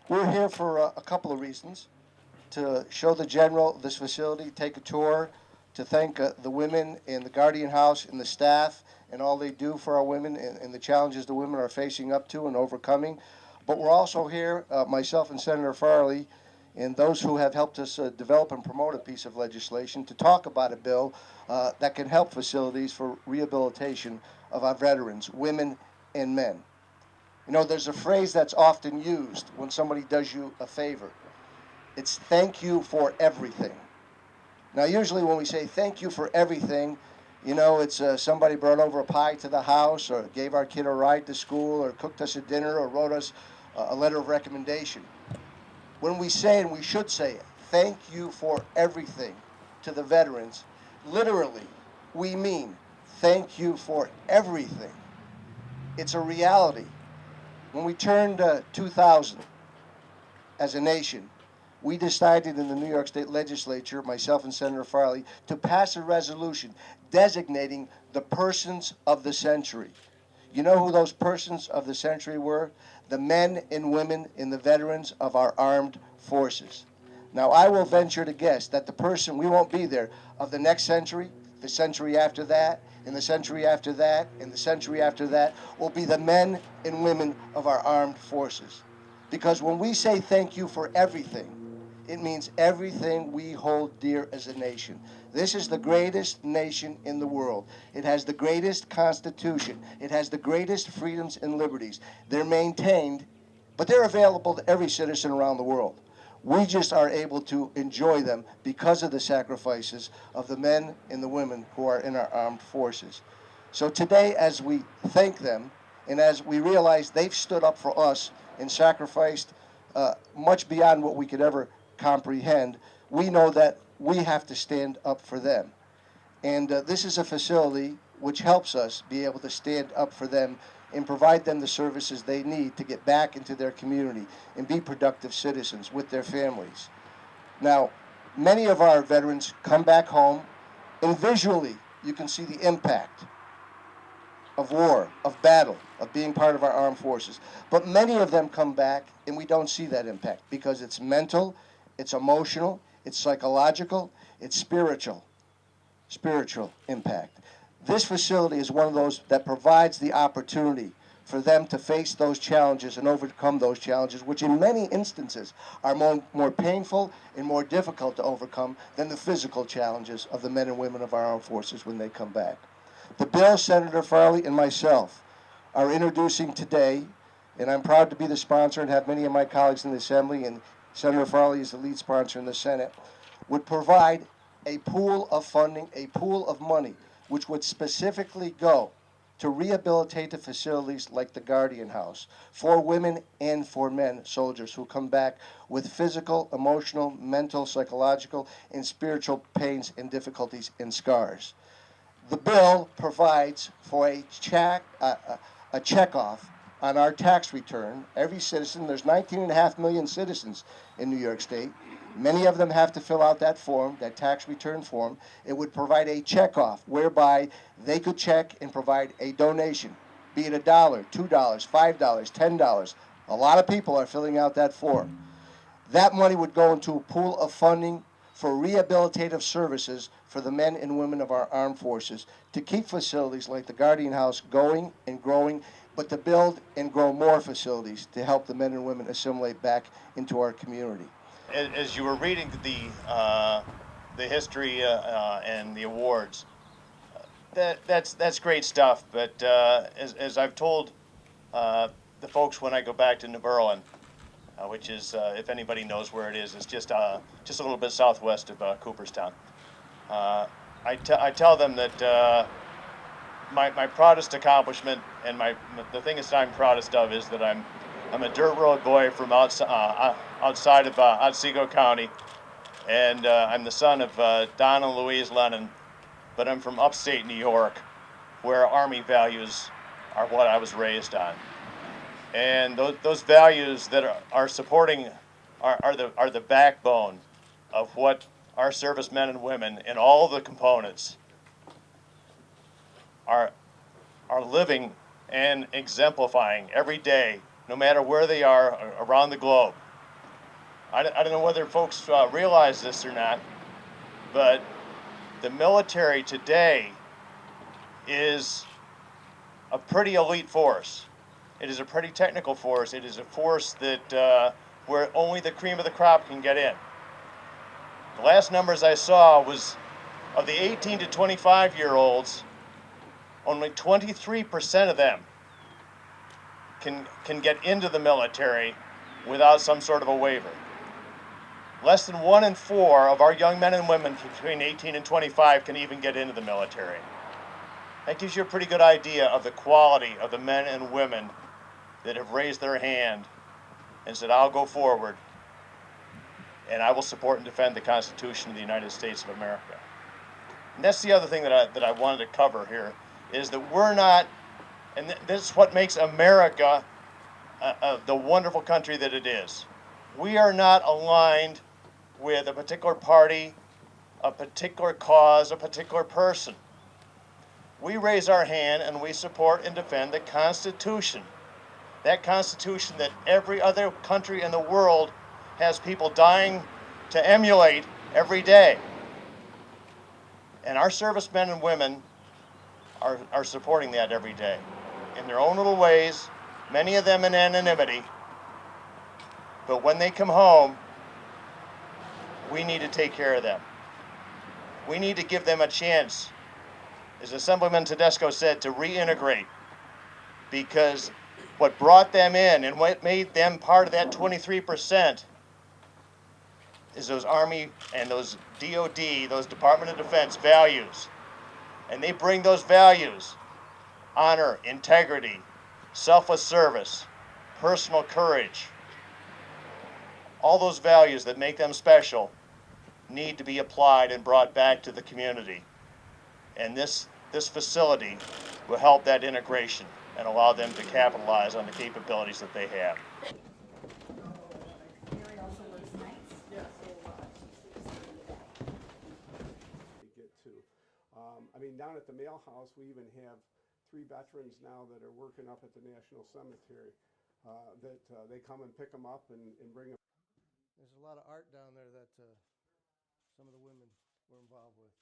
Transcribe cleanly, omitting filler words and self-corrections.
We're here for a couple of reasons: to show the general this facility, take a tour, to thank the women in the Guardian House and the staff and all they do for our women and the challenges the women are facing up to and overcoming. But we're also here, myself and Senator Farley, and those who have helped us develop and promote a piece of legislation to talk about a bill that can help facilities for rehabilitation of our veterans, women and men. You know, there's a phrase that's often used when somebody does you a favor. It's thank you for everything. Now, usually when we say thank you for everything, you know, it's somebody brought over a pie to the house, or gave our kid a ride to school, or cooked us a dinner, or wrote us a letter of recommendation. When we say, and we should say it, thank you for everything to the veterans, literally, we mean thank you for everything. It's a reality. When we turned 2000 as a nation, we decided in the New York State Legislature, myself and Senator Farley, to pass a resolution designating the persons of the century. You know who those persons of the century were? The men and women and the veterans of our armed forces. Now, I will venture to guess that the person, we won't be there, of the next century, the century after that, and the century after that, and the century after that, will be the men and women of our armed forces. Because when we say thank you for everything, it means everything we hold dear as a nation. This is the greatest nation in the world. It has the greatest constitution. It has the greatest freedoms and liberties. They're maintained, but they're available to every citizen around the world. We just are able to enjoy them because of the sacrifices of the men and the women who are in our armed forces. So today, as we thank them, and as we realize they've stood up for us and sacrificed much beyond what we could ever comprehend, we know that we have to stand up for them. And this is a facility which helps us be able to stand up for them and provide them the services they need to get back into their community and be productive citizens with their families. Now, many of our veterans come back home, and visually you can see the impact of war, of battle, of being part of our armed forces. But many of them come back and we don't see that impact because it's mental, it's emotional, it's psychological, it's spiritual impact. This facility is one of those that provides the opportunity for them to face those challenges and overcome those challenges, which in many instances are more painful and more difficult to overcome than the physical challenges of the men and women of our armed forces when they come back. The bill Senator Farley and myself are introducing today, and I'm proud to be the sponsor and have many of my colleagues in the Assembly, and Senator Farley is the lead sponsor in the Senate, would provide a pool of funding, a pool of money, which would specifically go to rehabilitate the facilities like the Guardian House for women and for men soldiers who come back with physical, emotional, mental, psychological, and spiritual pains and difficulties and scars. The bill provides for a checkoff on our tax return. Every citizen, there's 19.5 million citizens in New York State. Many of them have to fill out that form, that tax return form. It would provide a checkoff whereby they could check and provide a donation, be it $1, $2, $5, $10. A lot of people are filling out that form. That money would go into a pool of funding for rehabilitative services for the men and women of our armed forces to keep facilities like the Guardian House going and growing, but to build and grow more facilities to help the men and women assimilate back into our community. As you were reading the history and the awards, that's great stuff. But as I've told the folks when I go back to New Berlin, which is, if anybody knows where it is, it's just a little bit southwest of Cooperstown. I tell them that my proudest accomplishment and the thing that I'm proudest of is that I'm a dirt road boy from outside of Otsego County, and I'm the son of Don and Louise Lennon, but I'm from upstate New York, where Army values are what I was raised on. And those values that are supporting are the backbone of what our servicemen and women in all the components are living and exemplifying every day, no matter where they are around the globe. I don't know whether folks realize this or not, but the military today is a pretty elite force. It is a pretty technical force. It is a force that where only the cream of the crop can get in. The last numbers I saw was of the 18 to 25-year-olds, only 23% of them can get into the military without some sort of a waiver. Less than 1 in 4 of our young men and women between 18 and 25 can even get into the military. That gives you a pretty good idea of the quality of the men and women that have raised their hand and said, I'll go forward and I will support and defend the Constitution of the United States of America. And that's the other thing that I wanted to cover here, is that we're not, and this is what makes America the wonderful country that it is. We are not aligned with a particular party, a particular cause, a particular person. We raise our hand and we support and defend the Constitution. That Constitution that every other country in the world has people dying to emulate every day. And our servicemen and women are supporting that every day in their own little ways, many of them in anonymity. But when they come home, we need to take care of them. We need to give them a chance, as Assemblyman Tedisco said, to reintegrate, because what brought them in and what made them part of that 23% is those Army and those DOD, those Department of Defense values. And they bring those values: honor, integrity, selfless service, personal courage. All those values that make them special need to be applied and brought back to the community. And this facility will help that integration and allow them to capitalize on the capabilities that they have. I mean, down at the mail house, we even have 3 veterans now that are working up at the National Cemetery that they come and pick them up and bring them. There's a lot of art down there that some of the women were involved with.